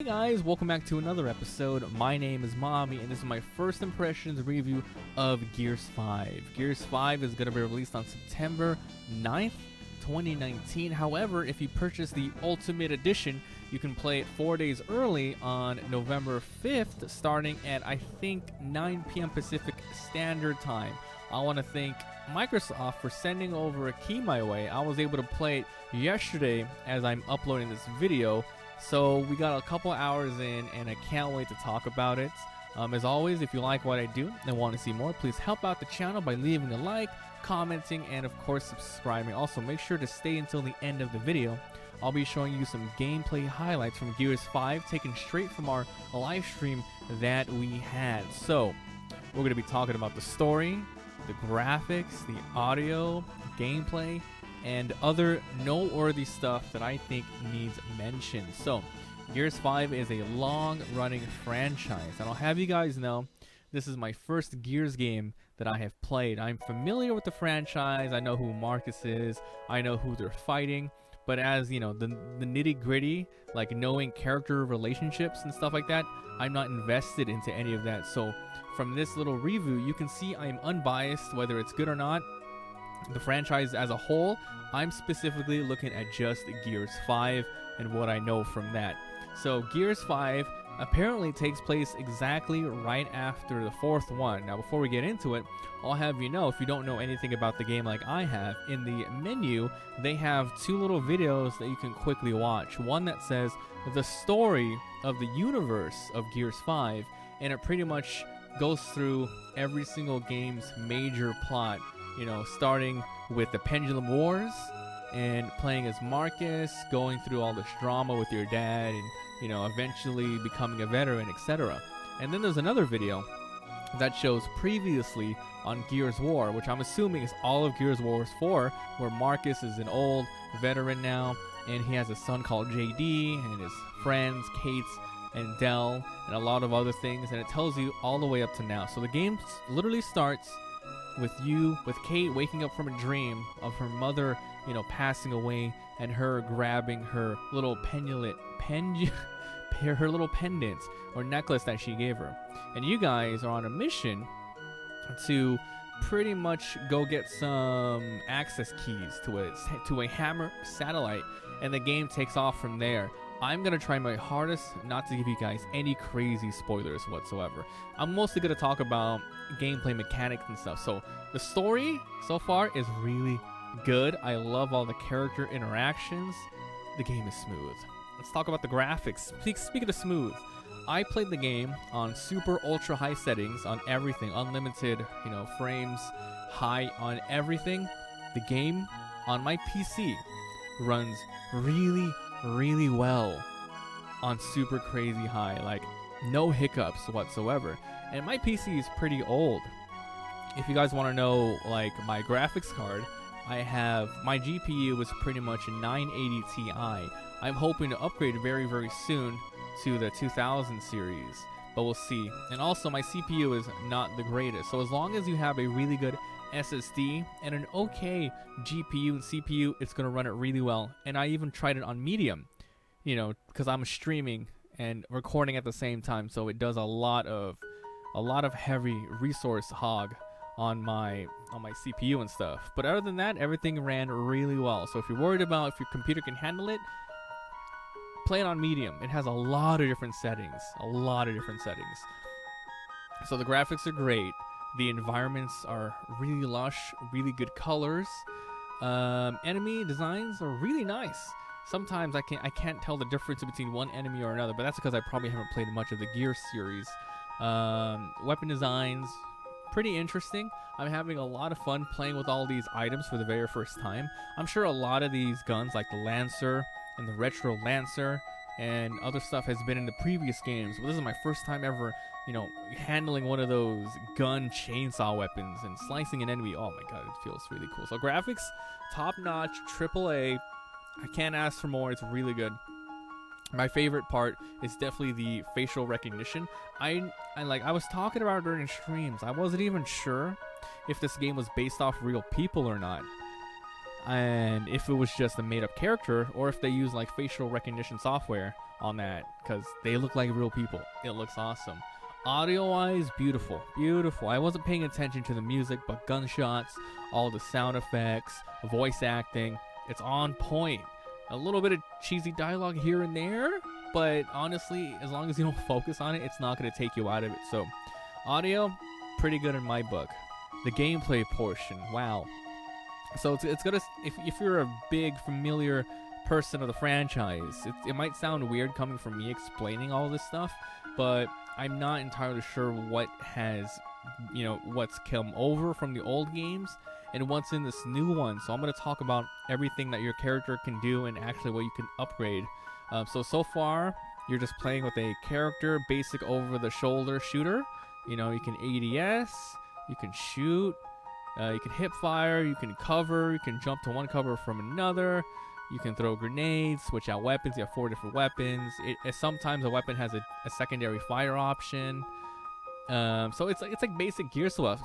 Hey guys, welcome back to another episode. My name is Mommy, and this is my first impressions review of Gears 5. Gears 5 is going to be released on September 9th, 2019. However, if you purchase the Ultimate Edition, you can play it 4 days early on November 5th, starting at, I think, 9 p.m. Pacific Standard Time. I want to thank Microsoft for sending over a key my way. I was able to play it yesterday as I'm uploading this video. So we got a couple hours in, and I can't wait to talk about it. As always, if you like what I do and want to see more, please help out the channel by leaving a like, commenting, and of course subscribing. Also, make sure to stay until the end of the video. I'll be showing you some gameplay highlights from Gears 5 taken straight from our live stream that we had. So we're going to be talking about the story, the graphics, the audio, gameplay, and other noteworthy stuff that I think needs mention. So, Gears 5 is a long-running franchise, and I'll have you guys know this is my first Gears game that I have played. I'm familiar with the franchise. I know who Marcus is. I know who they're fighting. But as, you know, the nitty-gritty, like knowing character relationships and stuff like that, I'm not invested into any of that. So, from this little review, you can see I'm unbiased, whether it's good or not. The franchise as a whole, I'm specifically looking at just Gears 5 and what I know from that. So Gears 5 apparently takes place exactly right after the fourth one. Now before we get into it, I'll have you know, if you don't know anything about the game like I have, in the menu they have two little videos that you can quickly watch. One that says the story of the universe of Gears 5, and it pretty much goes through every single game's major plot. You know, starting with the Pendulum Wars and playing as Marcus, going through all this drama with your dad, and, you know, eventually becoming a veteran, etc. And then there's another video that shows previously on Gears War, which I'm assuming is all of Gears Wars 4, where Marcus is an old veteran now, and he has a son called JD, and his friends, Kate and Dell, and a lot of other things, and it tells you all the way up to now. So the game literally starts with Kate waking up from a dream of her mother, you know, passing away, and her grabbing her little her little pendant or necklace that she gave her. And you guys are on a mission to pretty much go get some access keys to a Hammer satellite, and the game takes off from there. I'm going to try my hardest not to give you guys any crazy spoilers whatsoever. I'm mostly going to talk about gameplay mechanics and stuff. So the story so far is really good. I love all the character interactions. The game is smooth. Let's talk about the graphics. Speaking of smooth, I played the game on super ultra high settings on everything, unlimited, you know, frames, high on everything. The game on my PC runs really well on super crazy high, like no hiccups whatsoever. And my PC is pretty old. If you guys want to know, like, my graphics card, I have my GPU is pretty much a 980 Ti. I'm hoping to upgrade very soon to the 2000 series, but we'll see. And also my CPU is not the greatest, so as long as you have a really good SSD and an okay GPU and CPU, it's going to run it really well. And I even tried it on medium, you know, because I'm streaming and recording at the same time, so it does a lot of heavy resource hog on my CPU and stuff. But other than that, everything ran really well. So if you're worried about if your computer can handle it, play it on medium. It has a lot of different settings, So the graphics are great. The environments are really lush, really good colors. Enemy designs are really nice. Sometimes I can't tell the difference between one enemy or another, but that's because I probably haven't played much of the Gears series. Weapon designs, pretty interesting. I'm having a lot of fun playing with all these items for the very first time. I'm sure a lot of these guns, like the Lancer and the Retro Lancer and other stuff, has been in the previous games, but this is my first time ever, you know, handling one of those gun chainsaw weapons and slicing an enemy. Oh my god, it feels really cool. So graphics, top notch, AAA. I can't ask for more. It's really good. My favorite part is definitely the facial recognition. I was talking about it during streams. I wasn't even sure if this game was based off real people or not. and if it was just a made-up character, or if they use like facial recognition software on that, because they look like real people. It looks awesome. Audio-wise, beautiful, beautiful. I wasn't paying attention to the music, but gunshots, all the sound effects, voice acting, it's on point. A little bit of cheesy dialogue here and there, but honestly, as long as you don't focus on it, it's not going to take you out of it. So, audio, pretty good in my book. The gameplay portion, wow. So it's gonna, if you're a big familiar person of the franchise, it might sound weird coming from me explaining all this stuff, but I'm not entirely sure what has, what's come over from the old games and what's in this new one. So I'm going to talk about everything that your character can do and actually what you can upgrade. So far, you're just playing with a character, basic over-the-shoulder shooter. You can ADS, you can shoot, you can hip fire, you can cover, you can jump to one cover from another. You can throw grenades, switch out weapons. You have 4 different weapons. Sometimes a weapon has a secondary fire option. So it's like basic gear stuff.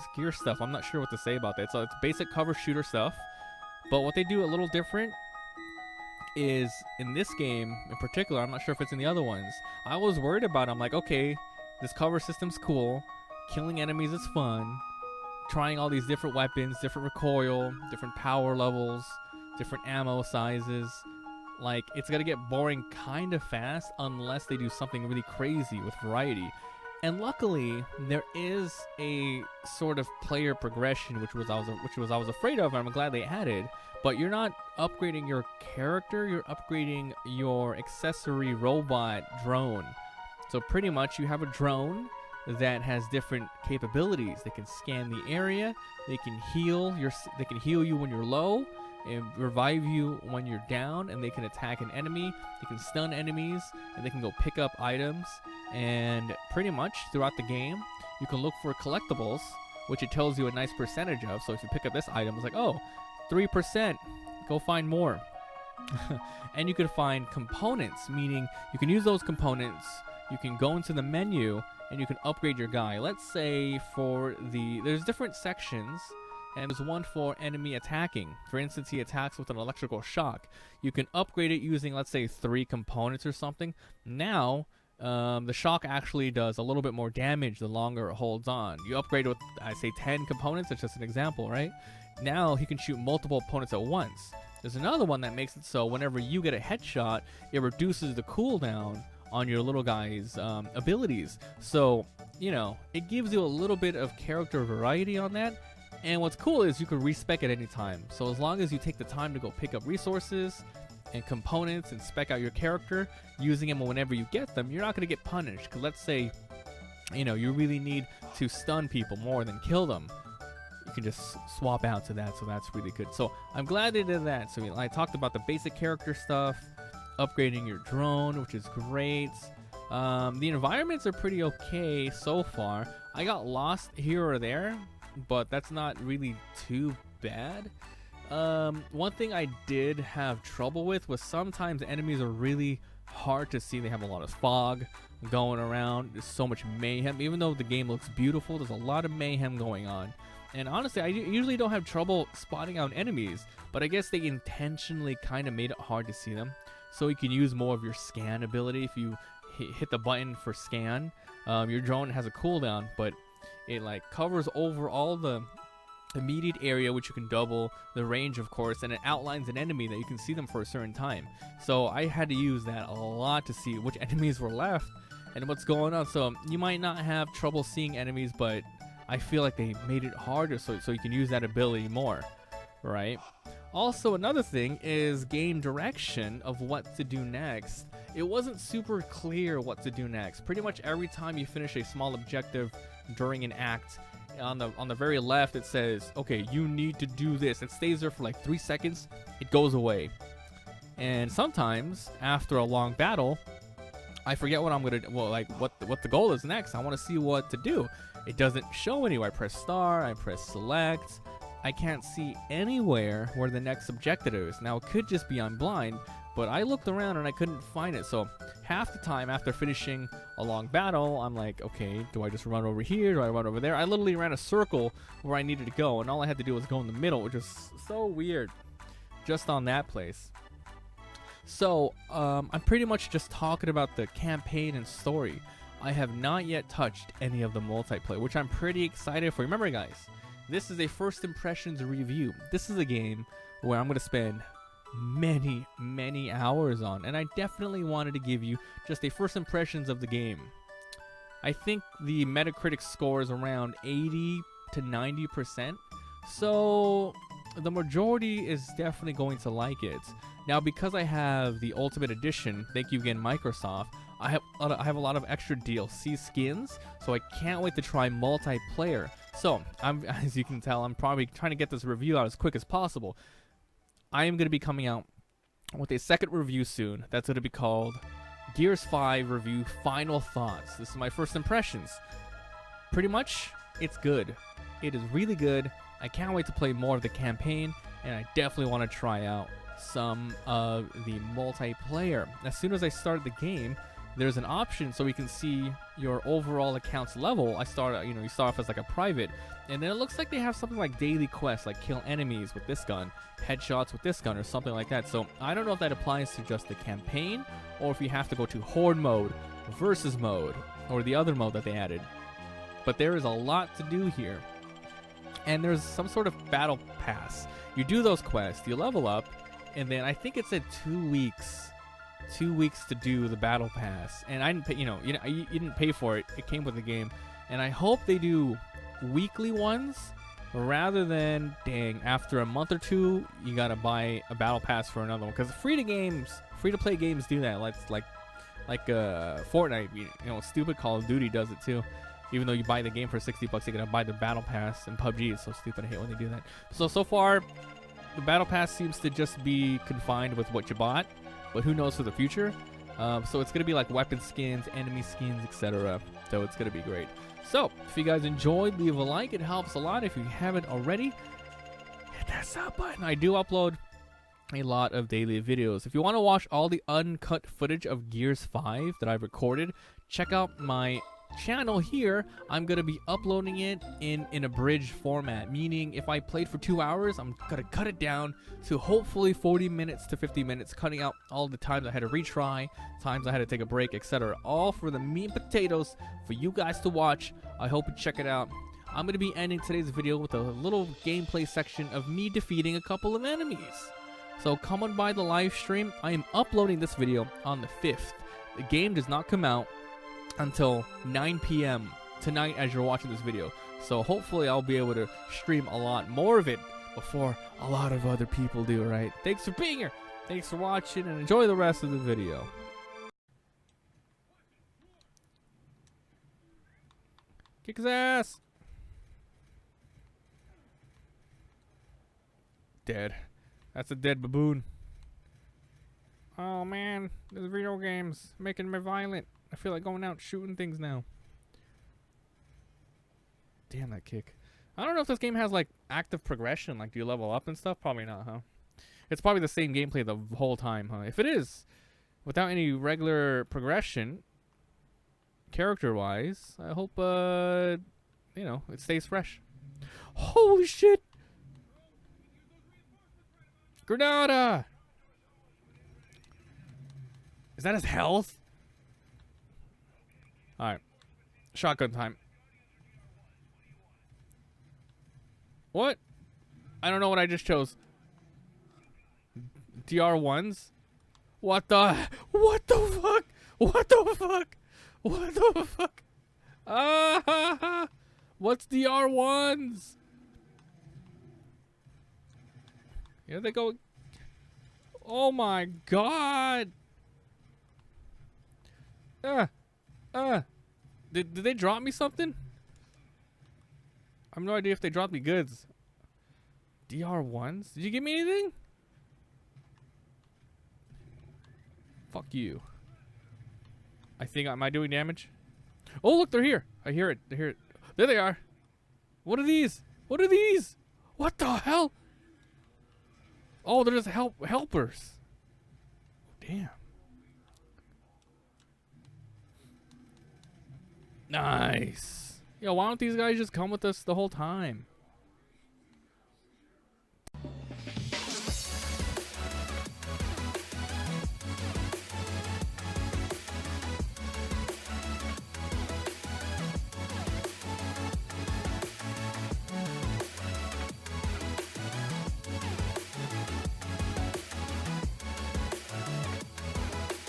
I'm not sure what to say about that. So it's basic cover shooter stuff. But what they do a little different is in this game in particular. I'm not sure if it's in the other ones. I was worried about it. I'm like, okay, this cover system's cool. Killing enemies is fun. Trying all these different weapons, different recoil, different power levels, different ammo sizes. Like, it's gonna get boring kind of fast unless they do something really crazy with variety. And luckily, there is a sort of player progression, which I was afraid of, and I'm glad they added. But you're not upgrading your character; you're upgrading your accessory robot drone. So pretty much, you have a drone that has different capabilities. They can scan the area. They can heal you when you're low, and revive you when you're down, and they can attack an enemy, they can stun enemies, and they can go pick up items. And pretty much throughout the game, you can look for collectibles, which it tells you a nice percentage of. So if you pick up this item, it's like, oh, 3%, go find more. And you can find components, meaning you can use those components, you can go into the menu, and you can upgrade your guy. Let's say there's different sections, and there's one for enemy attacking. For instance, he attacks with an electrical shock. You can upgrade it using, let's say, 3 components or something. Now, the shock actually does a little bit more damage the longer it holds on. You upgrade with, I say, 10 components. It's just an example, right? Now, he can shoot multiple opponents at once. There's another one that makes it so whenever you get a headshot, it reduces the cooldown on your little guy's abilities. So, it gives you a little bit of character variety on that. And what's cool is you can respec at any time. So as long as you take the time to go pick up resources and components and spec out your character, using them whenever you get them, you're not going to get punished. Because let's say, you really need to stun people more than kill them. You can just swap out to that, so that's really good. So I'm glad they did that. So I talked about the basic character stuff, upgrading your drone, which is great. The environments are pretty okay so far. I got lost here or there, but that's not really too bad. One thing I did have trouble with was sometimes enemies are really hard to see. They have a lot of fog going around. There's so much mayhem. Even though the game looks beautiful, there's a lot of mayhem going on. And honestly, I usually don't have trouble spotting out enemies, but I guess they intentionally kind of made it hard to see them. So you can use more of your scan ability. If you hit the button for scan, your drone has a cooldown, but it covers over all the immediate area, which you can double the range, of course, and it outlines an enemy that you can see them for a certain time. So I had to use that a lot to see which enemies were left and what's going on. So you might not have trouble seeing enemies, but I feel like they made it harder so you can use that ability more, right? Also, another thing is game direction of what to do next. It wasn't super clear what to do next. Pretty much every time you finish a small objective during an act, on the very left it says, okay, you need to do this. It stays there for like 3 seconds, it goes away. And sometimes after a long battle, I forget what I'm gonna what the goal is next. I want to see what to do. It doesn't show anywhere. I press star, I press select. I can't see anywhere where the next objective is. Now it could just be I'm blind, but I looked around and I couldn't find it. So half the time after finishing a long battle, I'm like, okay, do I just run over here? Do I run over there? I literally ran a circle where I needed to go, and all I had to do was go in the middle, which is so weird. just on that place. So I'm pretty much just talking about the campaign and story. I have not yet touched any of the multiplayer, which I'm pretty excited for. Remember, guys, this is a first impressions review. This is a game where I'm going to spend many hours on, and I definitely wanted to give you just a first impressions of the game. I think the Metacritic score is around 80 to 90%, so the majority is definitely going to like it. Now, because I have the Ultimate Edition, thank you again, Microsoft, I have a lot of extra DLC skins, so I can't wait to try multiplayer. So, as you can tell, I'm probably trying to get this review out as quick as possible. I am going to be coming out with a second review soon. That's going to be called Gears 5 Review Final Thoughts. This is my first impressions. Pretty much, it's good. It is really good. I can't wait to play more of the campaign, and I definitely want to try out some of the multiplayer. As soon as I start the game, there's an option so we can see your overall account's level. You start off as like a private, and then it looks like they have something like daily quests, like kill enemies with this gun, headshots with this gun, or something like that. So I don't know if that applies to just the campaign, or if you have to go to horde mode, versus mode, or the other mode that they added. But there is a lot to do here, and there's some sort of battle pass. You do those quests, you level up, and then I think it said 2 weeks. 2 weeks to do the battle pass, and I didn't pay. You didn't pay for it. It came with the game, and I hope they do weekly ones rather than after a month or two you gotta buy a battle pass for another one. Because free to play games do that. Like Fortnite. Stupid Call of Duty does it too. Even though you buy the game for $60, you gotta buy the battle pass. And PUBG is so stupid. I hate when they do that. So far, the battle pass seems to just be confined with what you bought. But who knows for the future? So it's going to be like weapon skins, enemy skins, etc. So it's going to be great. So if you guys enjoyed, leave a like. It helps a lot. If you haven't already, hit that sub button. I do upload a lot of daily videos. If you want to watch all the uncut footage of Gears 5 that I've recorded, check out my channel here. I'm going to be uploading it in abridged format, meaning if I played for 2 hours, I'm going to cut it down to hopefully 40 minutes to 50 minutes, cutting out all the times I had to retry, times I had to take a break, etc. All for the meat and potatoes for you guys to watch. I hope you check it out. I'm going to be ending today's video with a little gameplay section of me defeating a couple of enemies. So come on by the live stream. I am uploading this video on the 5th. The game does not come out until 9 p.m. tonight as you're watching this video. So hopefully I'll be able to stream a lot more of it before a lot of other people do, right? Thanks for being here. Thanks for watching, and enjoy the rest of the video. Kick his ass. Dead. That's a dead baboon. Oh man, this video game's making me violent. I feel like going out shooting things now. Damn, that kick. I don't know if this game has like active progression. Like, do you level up and stuff? Probably not, huh? It's probably the same gameplay the whole time, huh? If it is, without any regular progression, character-wise, I hope, it stays fresh. Holy shit! Granada! Is that his health? Alright. Shotgun time. What? I don't know what I just chose. DR1s? What the fuck? What the fuck? What the fuck? Ah! What's DR1s? Here they go. Oh my god! Did they drop me something? I have no idea if they dropped me goods. DR1s? Did you give me anything? Fuck you. I think, am I doing damage? Oh look, they're here. I hear it. I hear it. There they are. What are these? What are these? What the hell? Oh, they're just helpers. Damn. Nice. Yo, why don't these guys just come with us the whole time?